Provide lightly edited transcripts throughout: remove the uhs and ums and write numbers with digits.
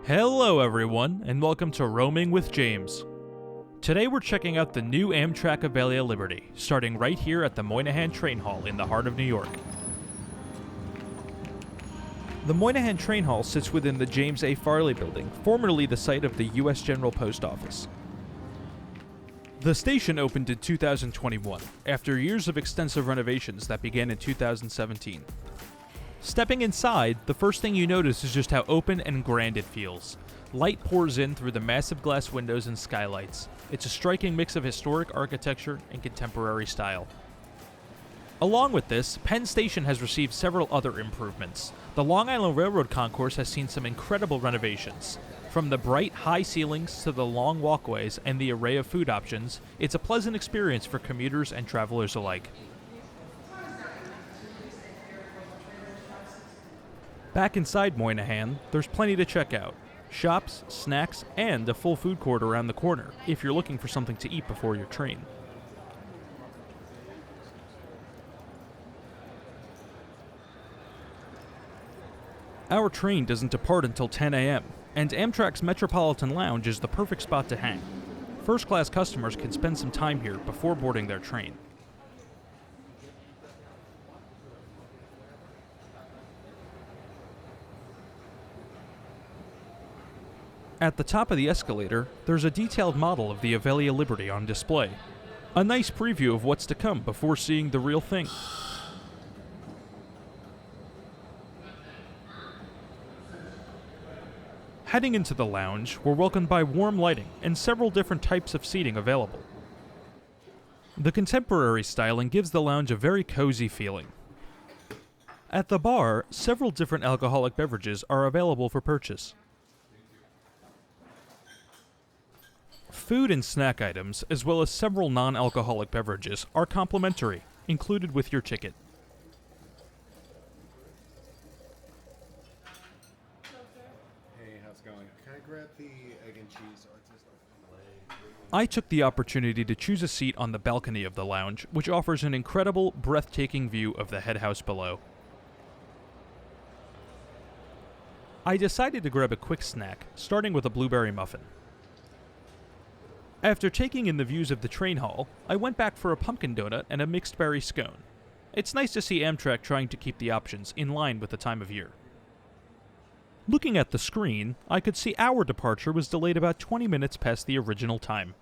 Hello everyone, and welcome to Roaming with James. Today we're checking out the new Amtrak Avelia Liberty, starting right here at the Moynihan Train Hall in the heart of New York. The Moynihan Train Hall sits within the James A. Farley Building, formerly the site of the U.S. General Post Office. The station opened in 2021, after years of extensive renovations that began in 2017. Stepping inside, the first thing you notice is just how open and grand it feels. Light pours in through the massive glass windows and skylights. It's a striking mix of historic architecture and contemporary style. Along with this, Penn Station has received several other improvements. The Long Island Railroad Concourse has seen some incredible renovations. From the bright, high ceilings to the long walkways and the array of food options, it's a pleasant experience for commuters and travelers alike. Back inside Moynihan, there's plenty to check out. Shops, snacks, and a full food court around the corner, if you're looking for something to eat before your train. Our train doesn't depart until 10 a.m., and Amtrak's Metropolitan Lounge is the perfect spot to hang. First-class customers can spend some time here before boarding their train. At the top of the escalator, there's a detailed model of the Avelia Liberty on display. A nice preview of what's to come before seeing the real thing. Heading into the lounge, we're welcomed by warm lighting and several different types of seating available. The contemporary styling gives the lounge a very cozy feeling. At the bar, several different alcoholic beverages are available for purchase. Food and snack items, as well as several non-alcoholic beverages, are complimentary, included with your ticket. Hey, how's it going? Can I grab the egg and cheese? I took the opportunity to choose a seat on the balcony of the lounge, which offers an incredible, breathtaking view of the headhouse below. I decided to grab a quick snack, starting with a blueberry muffin. After taking in the views of the train hall, I went back for a pumpkin donut and a mixed berry scone. It's nice to see Amtrak trying to keep the options in line with the time of year. Looking at the screen, I could see our departure was delayed about 20 minutes past the original time.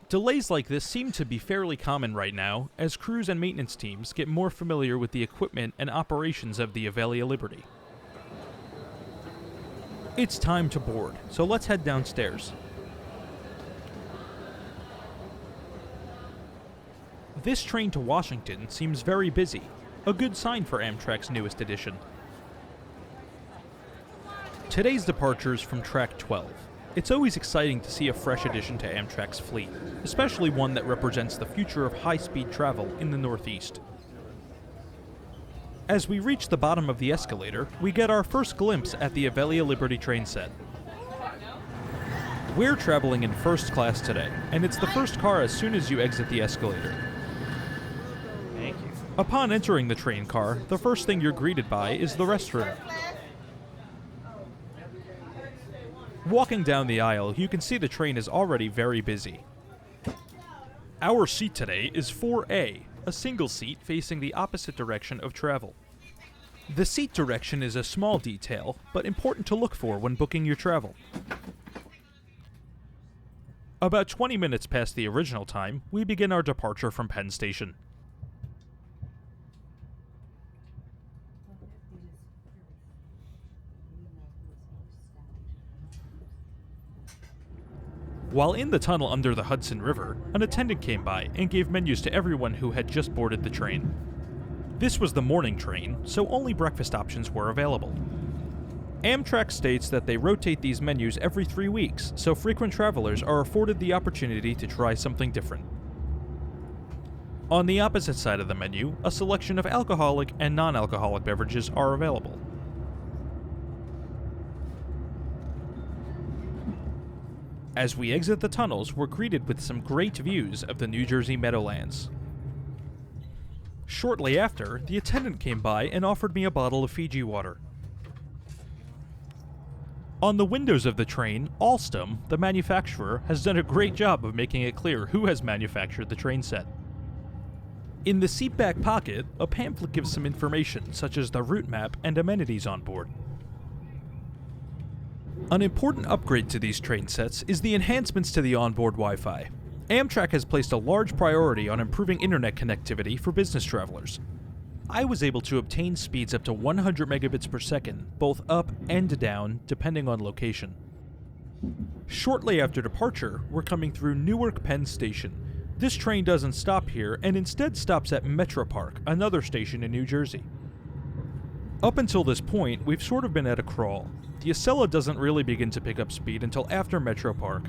Delays like this seem to be fairly common right now, as crews and maintenance teams get more familiar with the equipment and operations of the Avelia Liberty. It's time to board, so let's head downstairs. This train to Washington seems very busy, a good sign for Amtrak's newest edition. Today's departure is from track 12. It's always exciting to see a fresh addition to Amtrak's fleet, especially one that represents the future of high-speed travel in the Northeast. As we reach the bottom of the escalator, we get our first glimpse at the Avelia Liberty train set. We're traveling in first class today, and it's the first car as soon as you exit the escalator. Thank you. Upon entering the train car, the first thing you're greeted by is the restroom. Walking down the aisle, you can see the train is already very busy. Our seat today is 4A, a single seat facing the opposite direction of travel. The seat direction is a small detail, but important to look for when booking your travel. About 20 minutes past the original time, we begin our departure from Penn Station. While in the tunnel under the Hudson River, an attendant came by and gave menus to everyone who had just boarded the train. This was the morning train, so only breakfast options were available. Amtrak states that they rotate these menus every 3 weeks, so frequent travelers are afforded the opportunity to try something different. On the opposite side of the menu, a selection of alcoholic and non-alcoholic beverages are available. As we exit the tunnels, we're greeted with some great views of the New Jersey Meadowlands. Shortly after, the attendant came by and offered me a bottle of Fiji water. On the windows of the train, Alstom, the manufacturer, has done a great job of making it clear who has manufactured the train set. In the seat back pocket, a pamphlet gives some information, such as the route map and amenities on board. An important upgrade to these train sets is the enhancements to the onboard Wi-Fi. Amtrak has placed a large priority on improving internet connectivity for business travelers. I was able to obtain speeds up to 100 megabits per second, both up and down, depending on location. Shortly after departure, we're coming through Newark Penn Station. This train doesn't stop here and instead stops at Metro Park, another station in New Jersey. Up until this point, we've sort of been at a crawl. The Acela doesn't really begin to pick up speed until after Metro Park.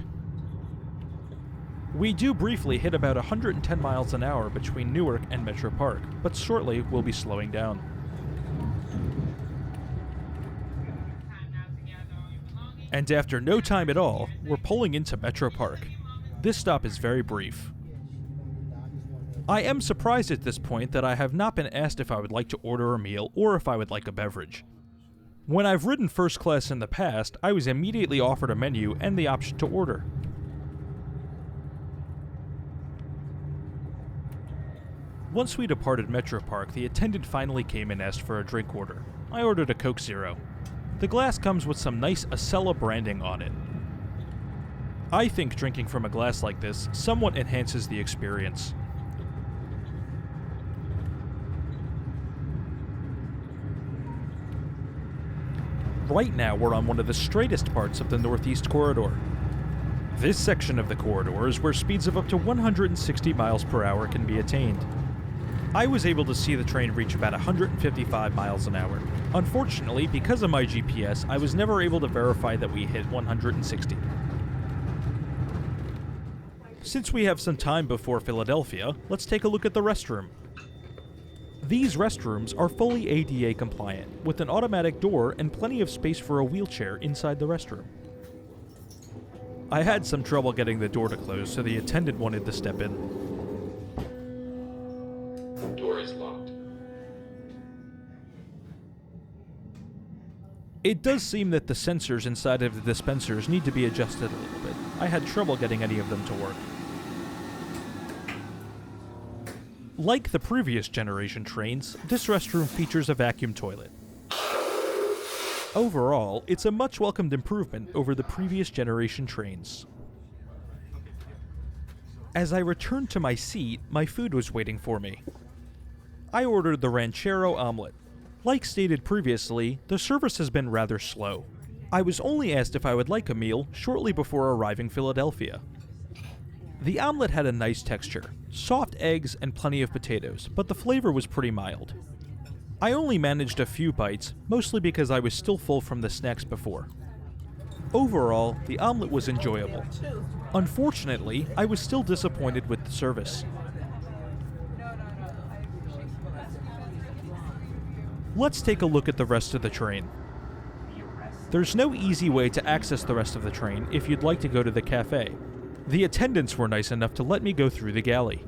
We do briefly hit about 110 miles an hour between Newark and Metro Park, but shortly we'll be slowing down. And after no time at all, we're pulling into Metro Park. This stop is very brief. I am surprised at this point that I have not been asked if I would like to order a meal or if I would like a beverage. When I've ridden first class in the past, I was immediately offered a menu and the option to order. Once we departed Metro Park, the attendant finally came and asked for a drink order. I ordered a Coke Zero. The glass comes with some nice Acela branding on it. I think drinking from a glass like this somewhat enhances the experience. Right now, we're on one of the straightest parts of the Northeast Corridor. This section of the corridor is where speeds of up to 160 miles per hour can be attained. I was able to see the train reach about 155 miles an hour. Unfortunately, because of my GPS, I was never able to verify that we hit 160. Since we have some time before Philadelphia, let's take a look at the restroom. These restrooms are fully ADA compliant, with an automatic door and plenty of space for a wheelchair inside the restroom. I had some trouble getting the door to close, so the attendant wanted to step in. Door is locked. It does seem that the sensors inside of the dispensers need to be adjusted a little bit. I had trouble getting any of them to work. Like the previous generation trains, this restroom features a vacuum toilet. Overall, it's a much welcomed improvement over the previous generation trains. As I returned to my seat, my food was waiting for me. I ordered the Ranchero Omelet. Like stated previously, the service has been rather slow. I was only asked if I would like a meal shortly before arriving Philadelphia. The omelet had a nice texture, soft eggs and plenty of potatoes, but the flavor was pretty mild. I only managed a few bites, mostly because I was still full from the snacks before. Overall, the omelet was enjoyable. Unfortunately, I was still disappointed with the service. Let's take a look at the rest of the train. There's no easy way to access the rest of the train if you'd like to go to the cafe. The attendants were nice enough to let me go through the galley.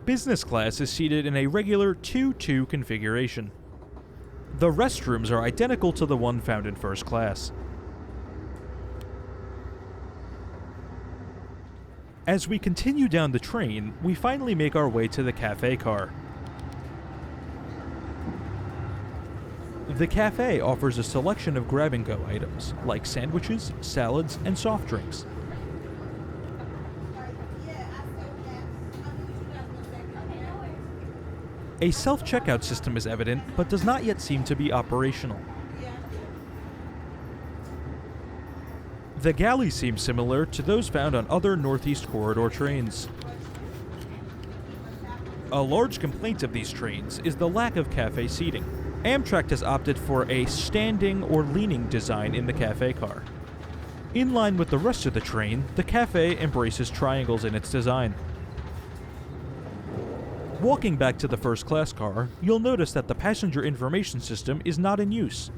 Business class is seated in a regular 2-2 configuration. The restrooms are identical to the one found in first class. As we continue down the train, we finally make our way to the cafe car. The cafe offers a selection of grab-and-go items, like sandwiches, salads, and soft drinks. A self-checkout system is evident, but does not yet seem to be operational. The galleys seem similar to those found on other Northeast Corridor trains. A large complaint of these trains is the lack of cafe seating. Amtrak has opted for a standing or leaning design in the cafe car. In line with the rest of the train, the cafe embraces triangles in its design. Walking back to the first class car, you'll notice that the passenger information system is not in use.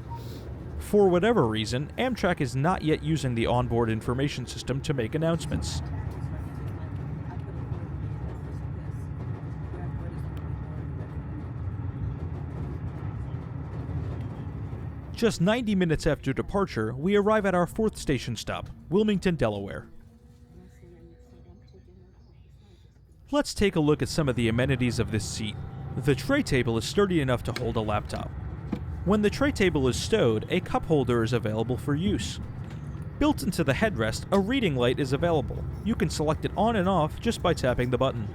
For whatever reason, Amtrak is not yet using the onboard information system to make announcements. Just 90 minutes after departure, we arrive at our 4th station stop, Wilmington, Delaware. Let's take a look at some of the amenities of this seat. The tray table is sturdy enough to hold a laptop. When the tray table is stowed, a cup holder is available for use. Built into the headrest, a reading light is available. You can select it on and off just by tapping the button.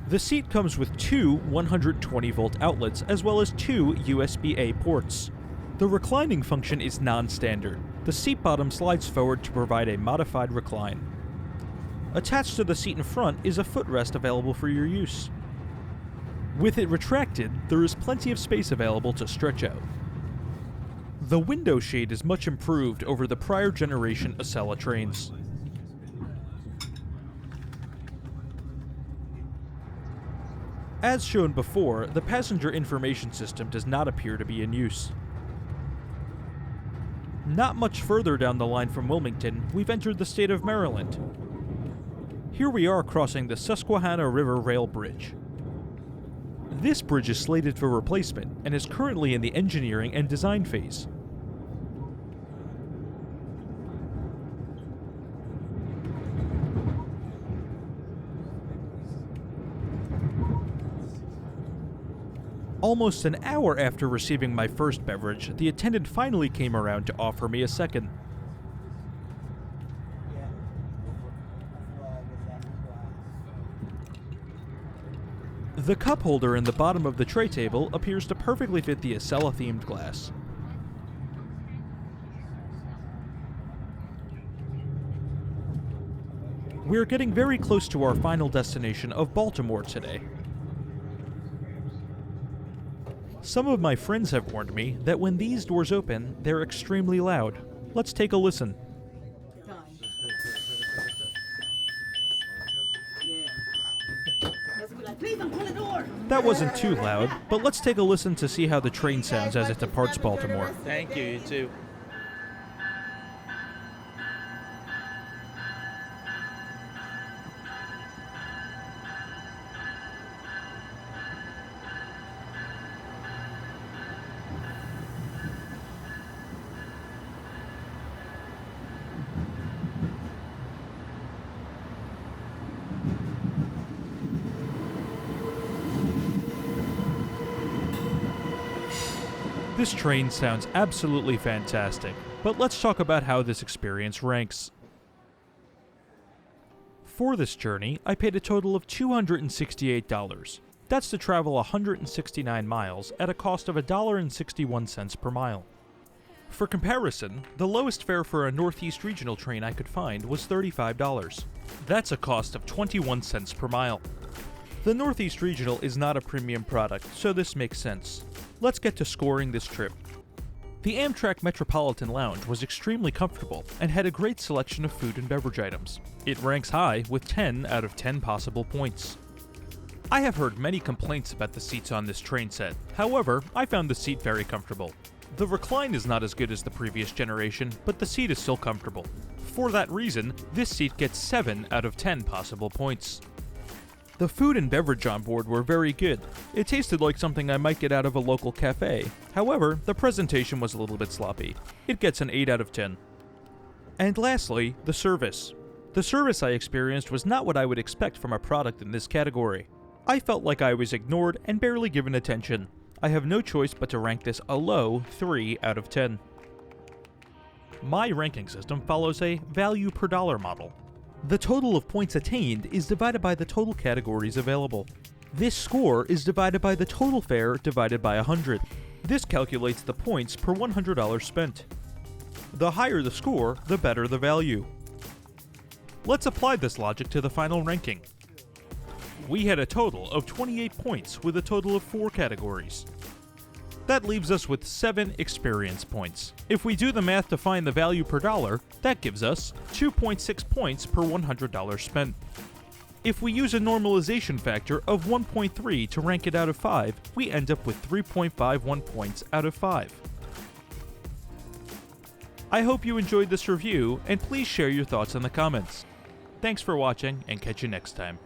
The seat comes with 2 120-volt outlets as well as 2 USB-A ports. The reclining function is non-standard. The seat bottom slides forward to provide a modified recline. Attached to the seat in front is a footrest available for your use. With it retracted, there is plenty of space available to stretch out. The window shade is much improved over the prior generation Acela trains. As shown before, the passenger information system does not appear to be in use. Not much further down the line from Wilmington, we've entered the state of Maryland. Here we are crossing the Susquehanna River Rail Bridge. This bridge is slated for replacement and is currently in the engineering and design phase. Almost an hour after receiving my first beverage, the attendant finally came around to offer me a second. The cup holder in the bottom of the tray table appears to perfectly fit the Acela-themed glass. We're getting very close to our final destination of Baltimore today. Some of my friends have warned me that when these doors open, they're extremely loud. Let's take a listen. That wasn't too loud, but let's take a listen to see how the train sounds as it departs Baltimore. Thank you, you too. This train sounds absolutely fantastic, but let's talk about how this experience ranks. For this journey, I paid a total of $268. That's to travel 169 miles at a cost of $1.61 per mile. For comparison, the lowest fare for a Northeast Regional train I could find was $35. That's a cost of 21 cents per mile. The Northeast Regional is not a premium product, so this makes sense. Let's get to scoring this trip. The Amtrak Metropolitan Lounge was extremely comfortable and had a great selection of food and beverage items. It ranks high with 10 out of 10 possible points. I have heard many complaints about the seats on this train set. However, I found the seat very comfortable. The recline is not as good as the previous generation, but the seat is still comfortable. For that reason, this seat gets 7 out of 10 possible points. The food and beverage on board were very good. It tasted like something I might get out of a local cafe. However, the presentation was a little bit sloppy. It gets an 8 out of 10. And lastly, the service. The service I experienced was not what I would expect from a product in this category. I felt like I was ignored and barely given attention. I have no choice but to rank this a low 3 out of 10. My ranking system follows a value per dollar model. The total of points attained is divided by the total categories available. This score is divided by the total fare divided by 100. This calculates the points per $100 spent. The higher the score, the better the value. Let's apply this logic to the final ranking. We had a total of 28 points with a total of 4 categories. That leaves us with 7 experience points. If we do the math to find the value per dollar, that gives us 2.6 points per $100 spent. If we use a normalization factor of 1.3 to rank it out of 5, we end up with 3.51 points out of 5. I hope you enjoyed this review, and please share your thoughts in the comments. Thanks for watching, and catch you next time.